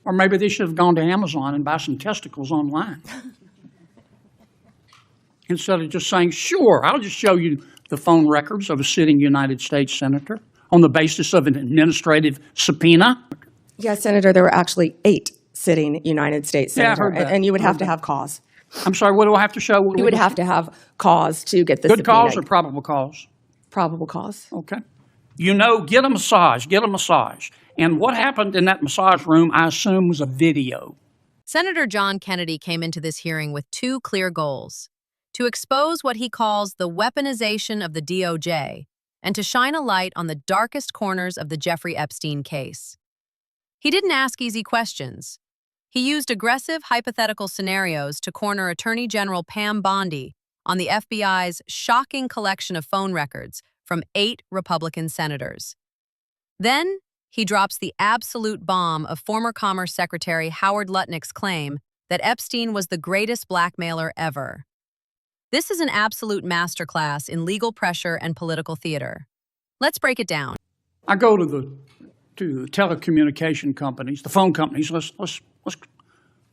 Or maybe they should have gone to Amazon and buy some testicles online. Instead of just saying, sure, I'll just show you the phone records of a sitting United States senator on the basis of an administrative subpoena. Yes, Senator, there were actually 8 sitting United States Yeah, I senators, heard that. and you would have Heard to that. have cause. I'm sorry, what do I have to show? You would have to have cause to get the Good subpoena. cause or probable cause? Probable cause. Okay. You know, get a massage, get a massage. And what happened in that massage room, I assume, was a video. Senator John Kennedy came into this hearing with 2 clear goals: to expose what he calls the weaponization of the DOJ and to shine a light on the darkest corners of the Jeffrey Epstein case. He didn't ask easy questions. He used aggressive hypothetical scenarios to corner Attorney General Pam Bondi on the FBI's shocking collection of phone records from 8 Republican senators. Then, he drops the absolute bomb of former Commerce Secretary Howard Lutnick's claim that Epstein was the greatest blackmailer ever. This is an absolute masterclass in legal pressure and political theater. Let's break it down. I go to the telecommunication companies, the phone companies. Let's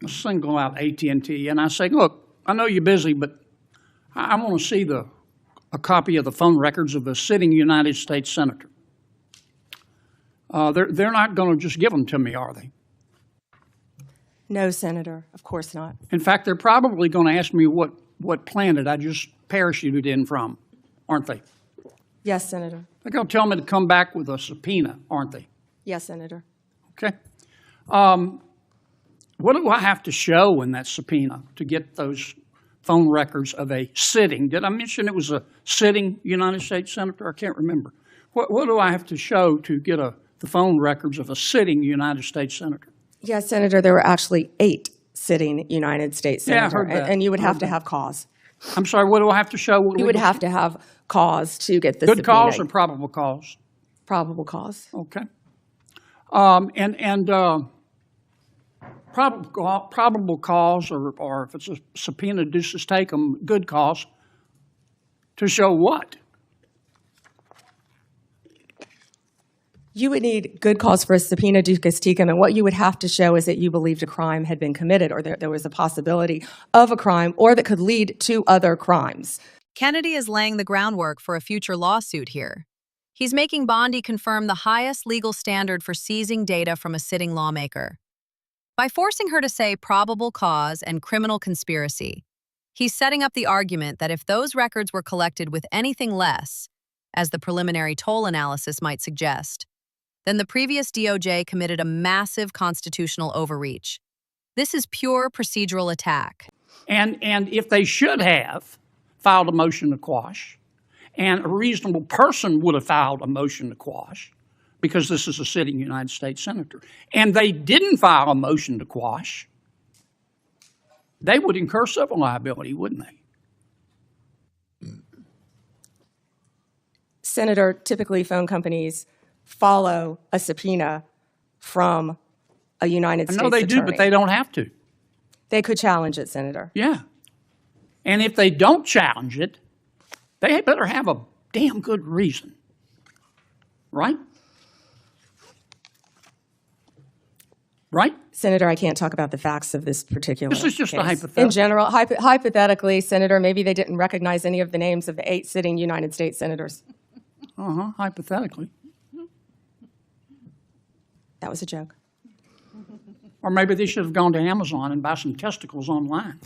single out AT&T, and I say, look, I know you're busy, but I want to see a copy of the phone records of a sitting United States senator. They're not going to just give them to me, are they? No, Senator, of course not. In fact, they're probably going to ask me what planet I just parachuted in from, aren't they? Yes, Senator. They're going to tell me to come back with a subpoena, aren't they? Yes, Senator. Okay. What do I have to show in that subpoena to get those phone records of a sitting? Did I mention it was a sitting United States senator? I can't remember. What do I have to show to get the phone records of a sitting United States senator? Yes, Senator, there were actually 8 sitting United States Yeah, I senators, heard that. and you would have to have cause. I'm sorry, what do I have to show? You would have to have cause to get the Good subpoena. cause or probable cause? Probable cause. Okay. Probable cause, or if it's a subpoena, deuces take them, good cause, to show what? You would need good cause for a subpoena ducis tecum, and what you would have to show is that you believed a crime had been committed, or there was a possibility of a crime, or that could lead to other crimes. Kennedy is laying the groundwork for a future lawsuit here. He's making Bondi confirm the highest legal standard for seizing data from a sitting lawmaker. By forcing her to say probable cause and criminal conspiracy, he's setting up the argument that if those records were collected with anything less, as the preliminary toll analysis might suggest, then the previous DOJ committed a massive constitutional overreach. This is pure procedural attack. And if they should have filed a motion to quash, and a reasonable person would have filed a motion to quash, because this is a sitting United States senator, and they didn't file a motion to quash, they would incur civil liability, wouldn't they? Senator, typically phone companies follow a subpoena from a United States I know they attorney. do, but they don't have to. They could challenge it, Senator. Yeah. And if they don't challenge it, they better have a damn good reason, right? Right? Senator, I can't talk about the facts of this particular This is just a case. hypothetical. In general, hypothetically, Senator, maybe they didn't recognize any of the names of the 8 sitting United States senators. Hypothetically. That was a joke. Or maybe they should have gone to Amazon and buy some testicles online.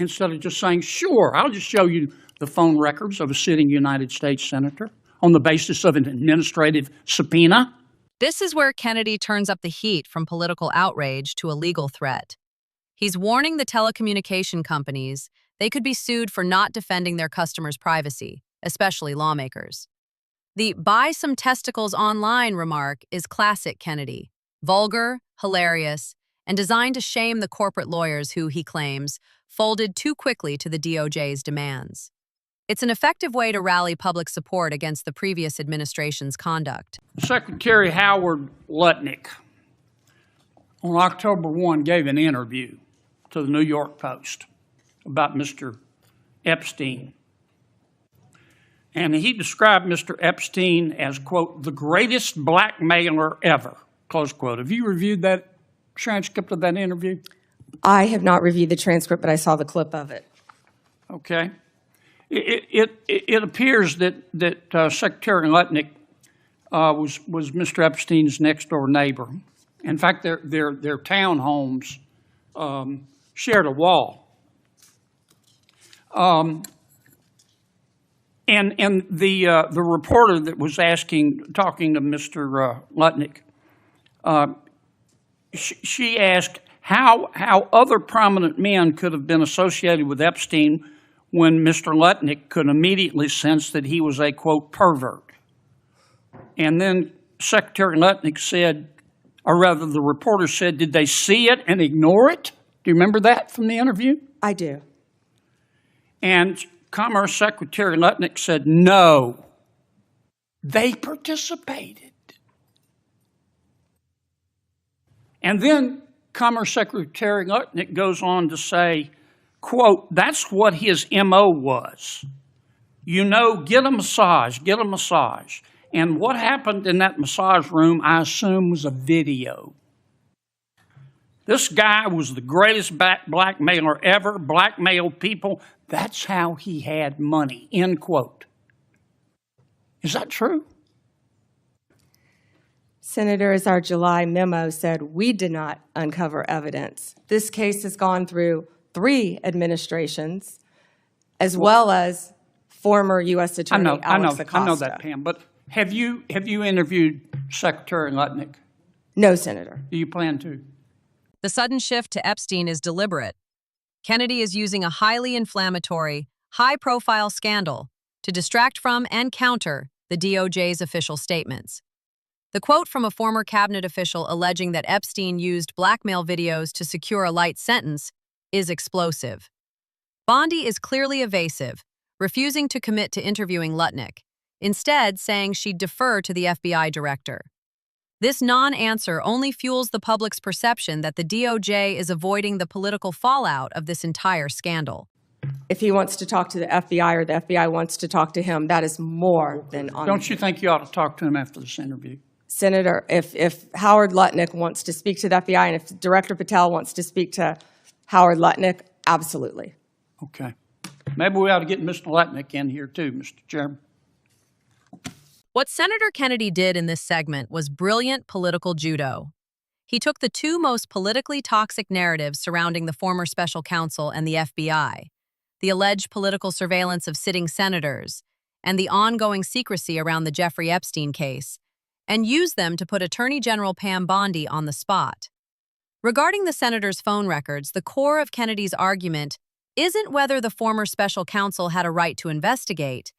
Instead of just saying, sure, I'll just show you the phone records of a sitting United States senator on the basis of an administrative subpoena. This is where Kennedy turns up the heat from political outrage to a legal threat. He's warning the telecommunication companies they could be sued for not defending their customers' privacy, especially lawmakers. The "buy some testicles online" remark is classic Kennedy, vulgar, hilarious, and designed to shame the corporate lawyers who, he claims, folded too quickly to the DOJ's demands. It's an effective way to rally public support against the previous administration's conduct. Secretary Howard Lutnick, on October 1, gave an interview to the New York Post about Mr. Epstein. And he described Mr. Epstein as, quote, the greatest blackmailer ever. close quote. Have you reviewed that transcript of that interview? I have not reviewed the transcript, but I saw the clip of it. Okay. It appears that Secretary Lutnick was Mr. Epstein's next door neighbor. In fact, their townhomes shared a wall. And the reporter that was talking to Mr. Lutnick, she asked how other prominent men could have been associated with Epstein when Mr. Lutnick could immediately sense that he was a, quote, pervert. And then Secretary Lutnick said, or rather the reporter said, did they see it and ignore it? Do you remember that from the interview? I do. And Commerce Secretary Lutnick said, no, they participated. And then Commerce Secretary Lutnick goes on to say, quote, that's what his MO was. You know, get a massage, get a massage. And what happened in that massage room, I assume, was a video. This guy was the greatest blackmailer ever, blackmailed people. That's how he had money, end quote. Is that true? Senator, as our July memo said, we did not uncover evidence. This case has gone through 3 administrations, as well as former U.S. Attorney Alex Acosta. I know that, Pam. But have you interviewed Secretary Lutnick? No, Senator. Do you plan to? The sudden shift to Epstein is deliberate. Kennedy is using a highly inflammatory, high-profile scandal to distract from and counter the DOJ's official statements. The quote from a former cabinet official alleging that Epstein used blackmail videos to secure a light sentence is explosive. Bondi is clearly evasive, refusing to commit to interviewing Lutnick, instead saying she'd defer to the FBI director. This non-answer only fuels the public's perception that the DOJ is avoiding the political fallout of this entire scandal. If he wants to talk to the FBI or the FBI wants to talk to him, that is more than on. Don't you think you ought to talk to him after this interview? Senator, if Howard Lutnick wants to speak to the FBI and if Director Patel wants to speak to Howard Lutnick, absolutely. Okay. Maybe we ought to get Mr. Lutnick in here too, Mr. Chairman. What Senator Kennedy did in this segment was brilliant political judo. He took the 2 most politically toxic narratives surrounding the former special counsel and the FBI, the alleged political surveillance of sitting senators, and the ongoing secrecy around the Jeffrey Epstein case, and used them to put Attorney General Pam Bondi on the spot. Regarding the senator's phone records, the core of Kennedy's argument isn't whether the former special counsel had a right to investigate.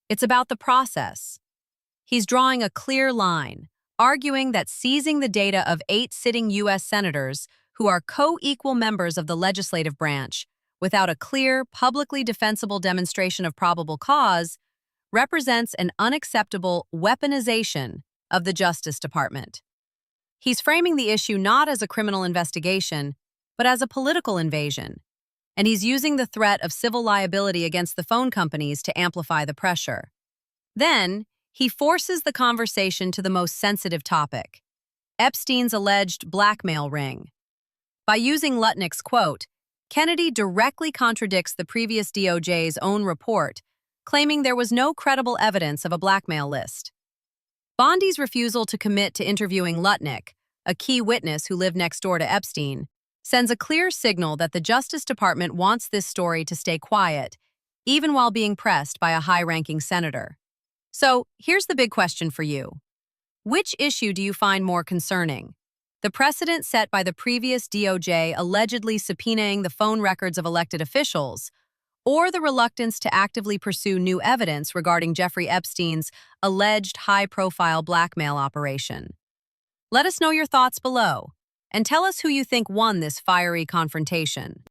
It's about the process. He's drawing a clear line, arguing that seizing the data of 8 sitting U.S. senators who are co-equal members of the legislative branch without a clear, publicly defensible demonstration of probable cause represents an unacceptable weaponization of the Justice Department. He's framing the issue not as a criminal investigation, but as a political invasion, and he's using the threat of civil liability against the phone companies to amplify the pressure. Then, he forces the conversation to the most sensitive topic, Epstein's alleged blackmail ring. By using Lutnick's quote, Kennedy directly contradicts the previous DOJ's own report, claiming there was no credible evidence of a blackmail list. Bondi's refusal to commit to interviewing Lutnick, a key witness who lived next door to Epstein, sends a clear signal that the Justice Department wants this story to stay quiet, even while being pressed by a high-ranking senator. So, here's the big question for you. Which issue do you find more concerning? The precedent set by the previous DOJ allegedly subpoenaing the phone records of elected officials, or the reluctance to actively pursue new evidence regarding Jeffrey Epstein's alleged high-profile blackmail operation? Let us know your thoughts below, and tell us who you think won this fiery confrontation.